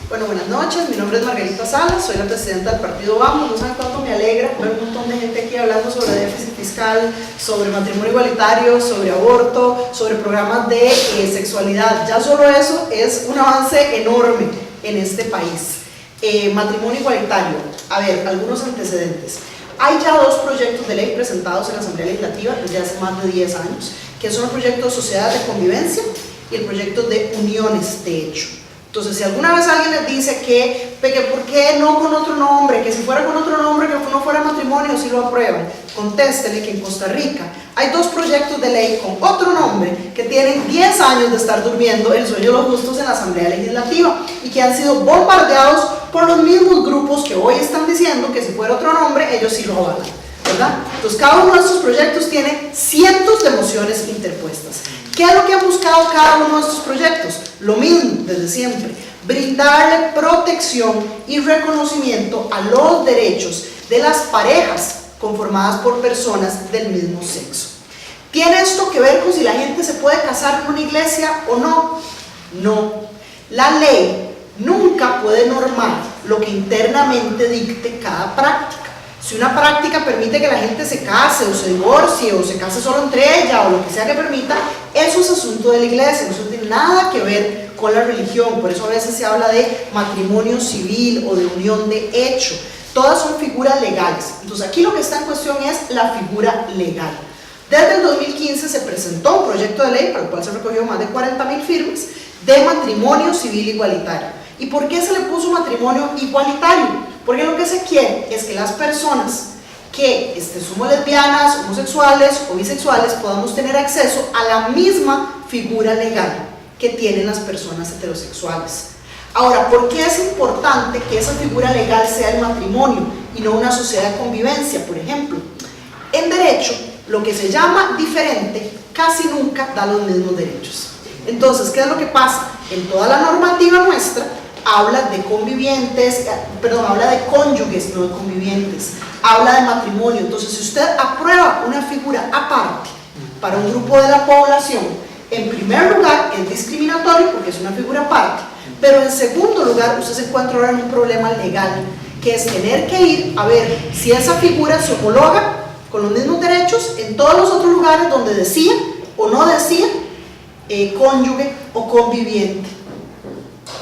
Bueno, buenas noches, mi nombre es Margarita Salas, soy la presidenta del partido Vamos. No saben cuánto me alegra ver un montón de gente aquí hablando sobre déficit fiscal, sobre matrimonio igualitario, sobre aborto, sobre programas de sexualidad. Ya solo eso es un avance enorme en este país. Matrimonio igualitario, a ver, algunos antecedentes. Hay ya dos proyectos de ley presentados en la Asamblea Legislativa desde hace más de 10 años, que son el proyecto de sociedad de convivencia y el proyecto de uniones de hecho. Entonces, si alguna vez alguien les dice que ¿por qué no con otro nombre? Que si fuera con otro nombre, que no fuera matrimonio, si lo aprueban, contéstele que en Costa Rica hay dos proyectos de ley con otro nombre que tienen 10 años de estar durmiendo el sueño de los justos en la Asamblea Legislativa y que han sido bombardeados por los mismos grupos que hoy están diciendo que si fuera otro nombre, ellos sí lo avalan, ¿verdad? Entonces, cada uno de estos proyectos tiene cientos de mociones interpuestas. ¿Qué es lo que ha buscado cada uno de estos proyectos? Lo mismo, desde siempre, brindarle protección y reconocimiento a los derechos de las parejas conformadas por personas del mismo sexo. ¿Tiene esto que ver con si la gente se puede casar en una iglesia o no? No. La ley nunca puede normar lo que internamente dicte cada práctica. Si una práctica permite que la gente se case o se divorcie o se case solo entre ella o lo que sea que permita, eso es asunto de la iglesia, eso no tiene nada que ver con la religión. Por eso a veces se habla de matrimonio civil o de unión de hecho. Todas son figuras legales. Entonces aquí lo que está en cuestión es la figura legal. Desde el 2015 se presentó un proyecto de ley para el cual se recogió más de 40.000 firmas de matrimonio civil igualitario. ¿Y por qué se le puso matrimonio igualitario? Porque lo que se quiere es que las personas que somos lesbianas, homosexuales o bisexuales podamos tener acceso a la misma figura legal que tienen las personas heterosexuales. Ahora, ¿por qué es importante que esa figura legal sea el matrimonio y no una sociedad de convivencia, por ejemplo? En derecho, lo que se llama diferente casi nunca da los mismos derechos. Entonces, ¿qué es lo que pasa? En toda la normativa nuestra habla de convivientes, habla de cónyuges, no de convivientes, habla de matrimonio. Entonces, si usted aprueba una figura aparte para un grupo de la población, en primer lugar es discriminatorio porque es una figura aparte, pero en segundo lugar usted se encuentra ahora en un problema legal, que es tener que ir a ver si esa figura se homologa con los mismos derechos en todos los otros lugares donde decía o no decía cónyuge o conviviente,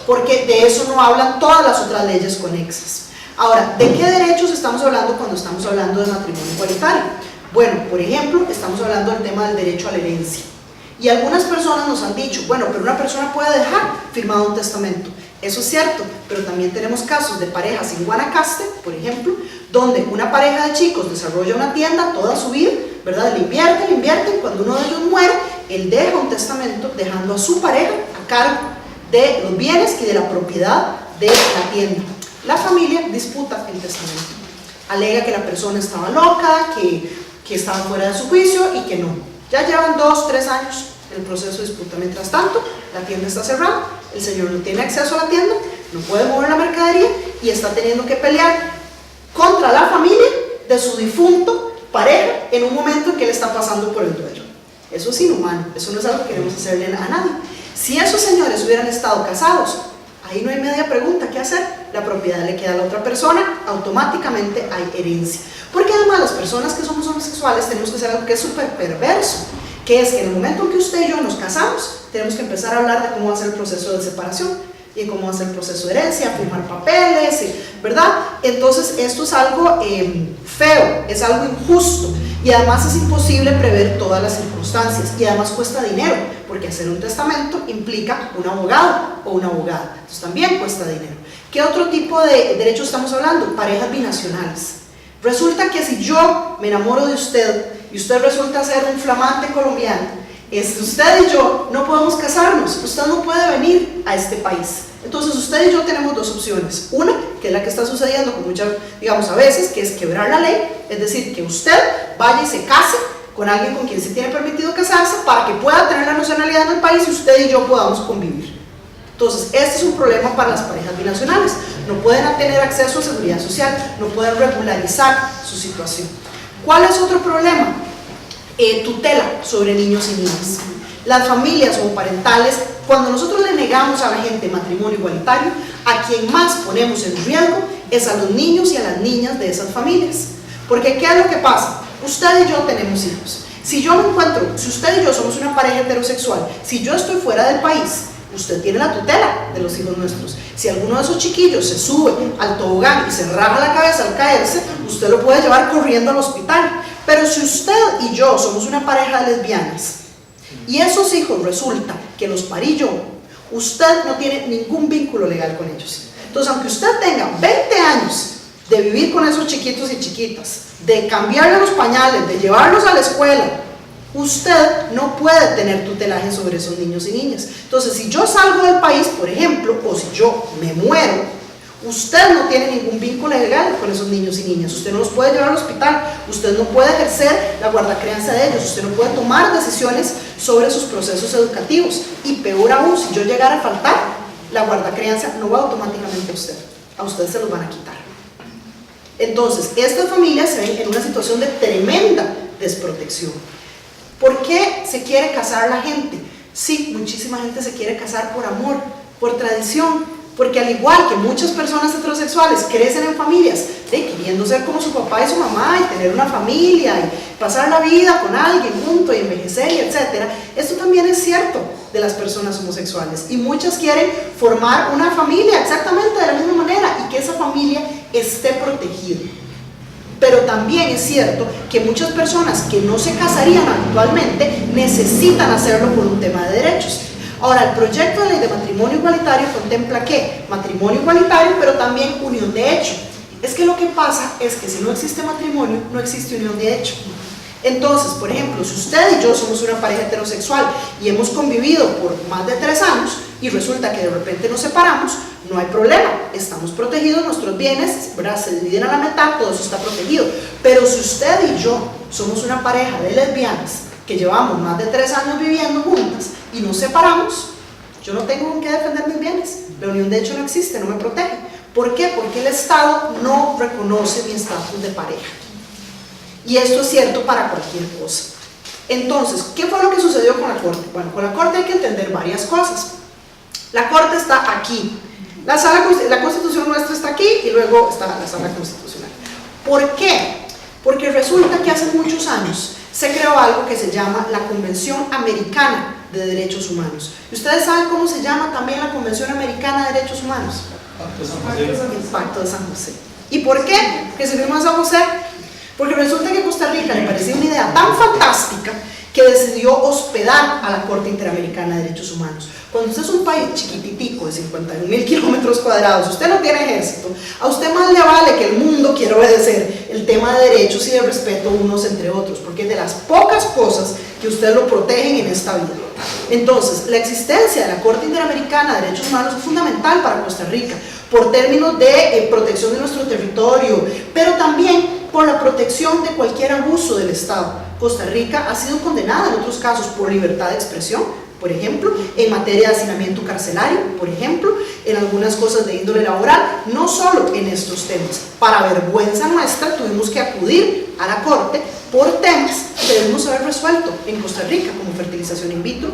porque de eso no hablan todas las otras leyes conexas. Ahora, ¿de qué derechos estamos hablando cuando estamos hablando de matrimonio igualitario? Bueno, por ejemplo, estamos hablando del tema del derecho a la herencia. Y algunas personas nos han dicho, bueno, pero una persona puede dejar firmado un testamento. Eso es cierto, pero también tenemos casos de parejas en Guanacaste, por ejemplo, donde una pareja de chicos desarrolla una tienda toda su vida, ¿verdad? Le invierten, cuando uno de ellos muere, él deja un testamento dejando a su pareja a cargo de los bienes y de la propiedad de la tienda. La familia disputa el testamento, alega que la persona estaba loca, que estaba fuera de su juicio y que no. Ya llevan 2, 3 años en el proceso de disputa. Mientras tanto, la tienda está cerrada, el señor no tiene acceso a la tienda, no puede mover la mercadería y está teniendo que pelear contra la familia de su difunto pareja en un momento en que él está pasando por el duelo. Eso es inhumano, eso no es algo que queremos hacerle a nadie. Si esos señores hubieran estado casados, ahí no hay media pregunta, ¿qué hacer? La propiedad le queda a la otra persona, automáticamente hay herencia. Porque además las personas que somos homosexuales tenemos que hacer algo que es súper perverso, que es que en el momento en que usted y yo nos casamos, tenemos que empezar a hablar de cómo va a ser el proceso de separación y de cómo va a ser el proceso de herencia, firmar papeles, ¿verdad? Entonces esto es algo feo, es algo injusto y además es imposible prever todas las circunstancias y además cuesta dinero, porque hacer un testamento implica un abogado o una abogada, entonces también cuesta dinero. ¿Qué otro tipo de derechos estamos hablando? Parejas binacionales. Resulta que si yo me enamoro de usted y usted resulta ser un flamante colombiano, usted y yo no podemos casarnos, usted no puede venir a este país. Entonces usted y yo tenemos dos opciones. Una, que es la que está sucediendo con muchas, digamos a veces, que es quebrar la ley, es decir, que usted vaya y se case con alguien con quien se tiene permitido casarse para que pueda tener la nacionalidad en el país y usted y yo podamos convivir. Entonces, este es un problema para las parejas binacionales. No pueden tener acceso a seguridad social, no pueden regularizar su situación. ¿Cuál es otro problema? Tutela sobre niños y niñas. Las familias homoparentales cuando nosotros le negamos a la gente matrimonio igualitario, a quien más ponemos en riesgo es a los niños y a las niñas de esas familias. Porque ¿qué es lo que pasa? Usted y yo tenemos hijos. Si yo me encuentro, si usted y yo somos una pareja heterosexual, si yo estoy fuera del país, usted tiene la tutela de los hijos nuestros. Si alguno de esos chiquillos se sube al tobogán y se raja la cabeza al caerse, usted lo puede llevar corriendo al hospital. Pero si usted y yo somos una pareja de lesbianas y esos hijos resulta que los parí yo, usted no tiene ningún vínculo legal con ellos. Entonces, aunque usted tenga 20 años de vivir con esos chiquitos y chiquitas, de cambiarle los pañales, de llevarlos a la escuela, usted no puede tener tutelaje sobre esos niños y niñas. Entonces, si yo salgo del país, por ejemplo, o si yo me muero, usted no tiene ningún vínculo legal con esos niños y niñas. Usted no los puede llevar al hospital, usted no puede ejercer la guardacrianza de ellos, usted no puede tomar decisiones sobre sus procesos educativos. Y peor aún, si yo llegara a faltar, la guardacrianza no va automáticamente a usted se los van a quitar. Entonces, estas familias se ven en una situación de tremenda desprotección. ¿Por qué se quiere casar la gente? Sí, muchísima gente se quiere casar por amor, por tradición, porque al igual que muchas personas heterosexuales crecen en familias queriendo ser como su papá y su mamá y tener una familia y pasar la vida con alguien junto y envejecer y etcétera, esto también es cierto de las personas homosexuales, y muchas quieren formar una familia exactamente de la misma manera y que esa familia esté protegida. Pero también es cierto que muchas personas que no se casarían actualmente necesitan hacerlo por un tema de derechos. Ahora, el proyecto de ley de matrimonio igualitario contempla ¿qué? Matrimonio igualitario, pero también unión de hecho. Es que lo que pasa es que si no existe matrimonio, no existe unión de hecho. Entonces, por ejemplo, si usted y yo somos una pareja heterosexual y hemos convivido por más de 3 años y resulta que de repente nos separamos, no hay problema, estamos protegidos, nuestros bienes, ¿verdad?, se dividen a la mitad, todo eso está protegido. Pero si usted y yo somos una pareja de lesbianas que llevamos más de 3 años viviendo juntas y nos separamos, yo no tengo con qué defender mis bienes. La unión de hecho no existe, no me protege. ¿Por qué? Porque el Estado no reconoce mi estatus de pareja. Y esto es cierto para cualquier cosa. Entonces, ¿qué fue lo que sucedió con la Corte? Bueno, con la Corte hay que entender varias cosas. La Corte está aquí. La Constitución nuestra está aquí y luego está la Sala Constitucional. ¿Por qué? Porque resulta que hace muchos años se creó algo que se llama la Convención Americana de Derechos Humanos. ¿Y ustedes saben cómo se llama también la Convención Americana de Derechos Humanos? El Pacto de San José. ¿Y por qué? Porque se firmó en San José. Porque resulta que Costa Rica le parecía una idea tan fantástica que decidió hospedar a la Corte Interamericana de Derechos Humanos. Cuando usted es un país chiquititico de 51.000 kilómetros cuadrados, usted no tiene ejército, a usted más le vale que el mundo quiera obedecer el tema de derechos y de respeto unos entre otros, porque es de las pocas cosas que usted lo protegen en esta vida. Entonces, la existencia de la Corte Interamericana de Derechos Humanos es fundamental para Costa Rica, por términos de protección de nuestro territorio, pero también por la protección de cualquier abuso del Estado. Costa Rica ha sido condenada en otros casos por libertad de expresión, por ejemplo, en materia de hacinamiento carcelario, por ejemplo, en algunas cosas de índole laboral, no solo en estos temas. Para vergüenza nuestra tuvimos que acudir a la Corte por temas que debemos haber resuelto en Costa Rica, como fertilización in vitro,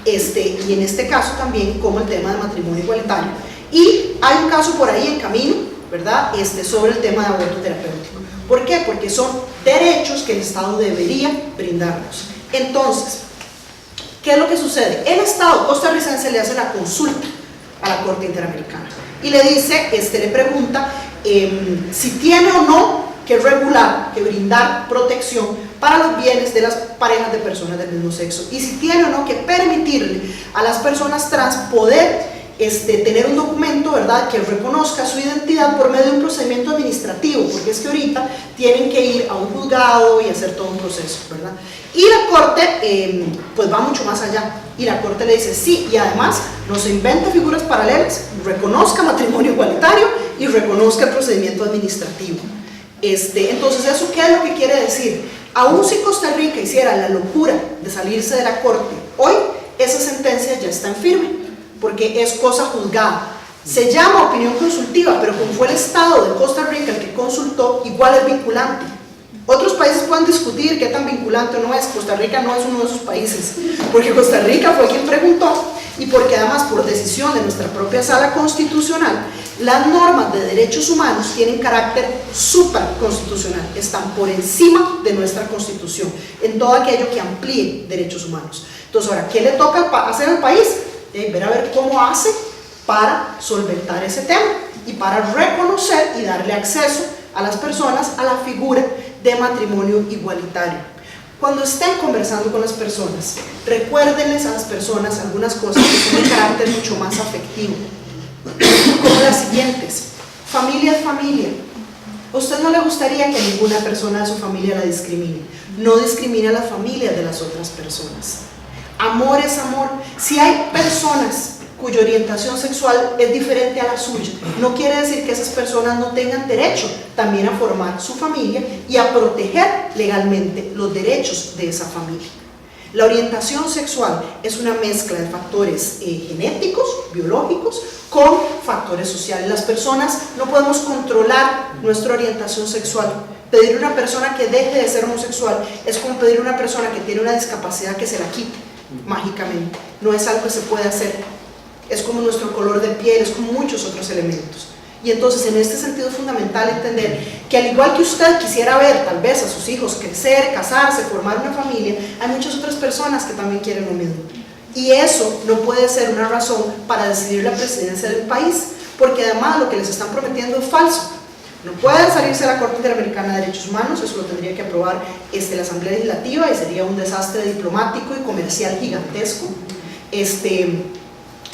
y en este caso también como el tema de matrimonio igualitario. Y hay un caso por ahí en camino, ¿verdad?, sobre el tema de aborto terapéutico. ¿Por qué? Porque son derechos que el Estado debería brindarnos. Entonces, ¿qué es lo que sucede? El Estado costarricense le hace la consulta a la Corte Interamericana y le dice, le pregunta si tiene o no que regular, que brindar protección para los bienes de las parejas de personas del mismo sexo, y si tiene o no que permitirle a las personas trans poder tener un documento, ¿verdad?, que reconozca su identidad por medio de un procedimiento administrativo, porque es que ahorita tienen que ir a un juzgado y hacer todo un proceso, ¿verdad? Y la Corte pues va mucho más allá, y la Corte le dice sí, y además no se inventa figuras paralelas, reconozca matrimonio igualitario y reconozca el procedimiento administrativo. Entonces, ¿eso qué es lo que quiere decir? Aún si Costa Rica hiciera la locura de salirse de la Corte, hoy esa sentencia ya está en firme, porque es cosa juzgada. Se llama opinión consultiva, pero como fue el Estado de Costa Rica el que consultó, igual es vinculante. Otros países pueden discutir qué tan vinculante o no es. Costa Rica no es uno de esos países, porque Costa Rica fue quien preguntó y porque además por decisión de nuestra propia sala constitucional, las normas de derechos humanos tienen carácter supraconstitucional, están por encima de nuestra constitución, en todo aquello que amplíe derechos humanos. Entonces ahora, ¿qué le toca hacer al país? Ver a ver cómo hace para solventar ese tema y para reconocer y darle acceso a las personas a la figura de matrimonio igualitario. Cuando estén conversando con las personas, recuérdenles a las personas algunas cosas que son de carácter mucho más afectivo, como las siguientes: familia es familia. A usted no le gustaría que ninguna persona de su familia la discrimine. No discrimine a las familias de las otras personas. Amor es amor. Si hay personas cuya orientación sexual es diferente a la suya, no quiere decir que esas personas no tengan derecho también a formar su familia y a proteger legalmente los derechos de esa familia. La orientación sexual es una mezcla de factores genéticos, biológicos, con factores sociales. Las personas no podemos controlar nuestra orientación sexual. Pedir a una persona que deje de ser homosexual es como pedir a una persona que tiene una discapacidad que se la quite mágicamente. No es algo que se puede hacer. Es como nuestro color de piel, es como muchos otros elementos. Y entonces en este sentido es fundamental entender que al igual que usted quisiera ver tal vez a sus hijos crecer, casarse, formar una familia, hay muchas otras personas que también quieren lo mismo. Y eso no puede ser una razón para decidir la presidencia del país, porque además lo que les están prometiendo es falso. No pueden salirse a la Corte Interamericana de Derechos Humanos, eso lo tendría que aprobar la Asamblea Legislativa y sería un desastre diplomático y comercial gigantesco.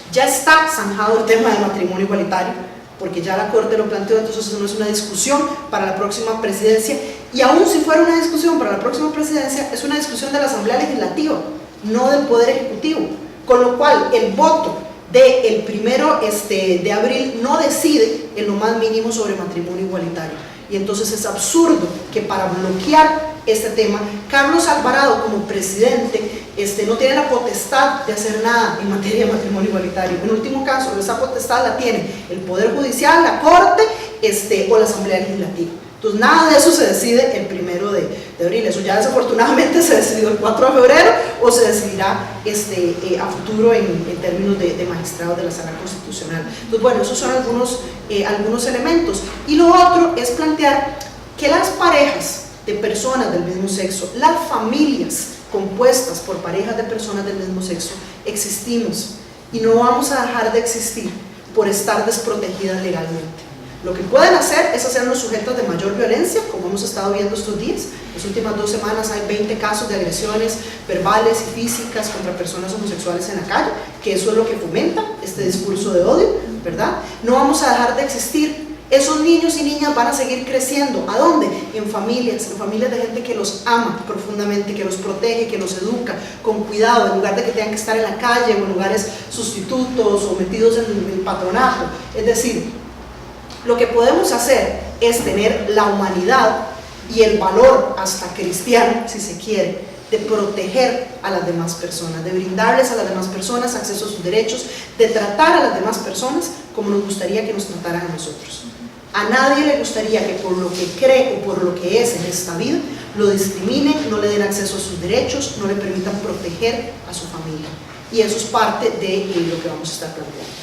Ya está zanjado el tema del matrimonio igualitario, porque ya la Corte lo planteó, entonces eso no es una discusión para la próxima presidencia, y aún si fuera una discusión para la próxima presidencia, es una discusión de la Asamblea Legislativa, no del Poder Ejecutivo, con lo cual el voto del 1 de abril no decide en lo más mínimo sobre matrimonio igualitario. Y entonces es absurdo que para bloquear este tema, Carlos Alvarado como presidente no tiene la potestad de hacer nada en materia de matrimonio igualitario. En último caso, esa potestad la tiene el Poder Judicial, la Corte o la Asamblea Legislativa. Entonces nada de eso se decide el 1 de abril, eso ya desafortunadamente se decidió el 4 de febrero o se decidirá a futuro en términos de magistrados de la Sala Constitucional. Entonces bueno, esos son algunos elementos. Y lo otro es plantear que las parejas de personas del mismo sexo, las familias compuestas por parejas de personas del mismo sexo, existimos y no vamos a dejar de existir por estar desprotegidas legalmente. Lo que pueden hacer es hacernos sujetos de mayor violencia, como hemos estado viendo estos días. Las últimas 2 semanas hay 20 casos de agresiones verbales y físicas contra personas homosexuales en la calle, que eso es lo que fomenta este discurso de odio, ¿verdad? No vamos a dejar de existir. Esos niños y niñas van a seguir creciendo. ¿A dónde? En familias de gente que los ama profundamente, que los protege, que los educa con cuidado, en lugar de que tengan que estar en la calle o en lugares sustitutos o metidos en el patronato. Es decir, lo que podemos hacer es tener la humanidad y el valor hasta cristiano, si se quiere, de proteger a las demás personas, de brindarles a las demás personas acceso a sus derechos, de tratar a las demás personas como nos gustaría que nos trataran a nosotros. A nadie le gustaría que por lo que cree o por lo que es en esta vida lo discriminen, no le den acceso a sus derechos, no le permitan proteger a su familia. Y eso es parte de lo que vamos a estar planteando.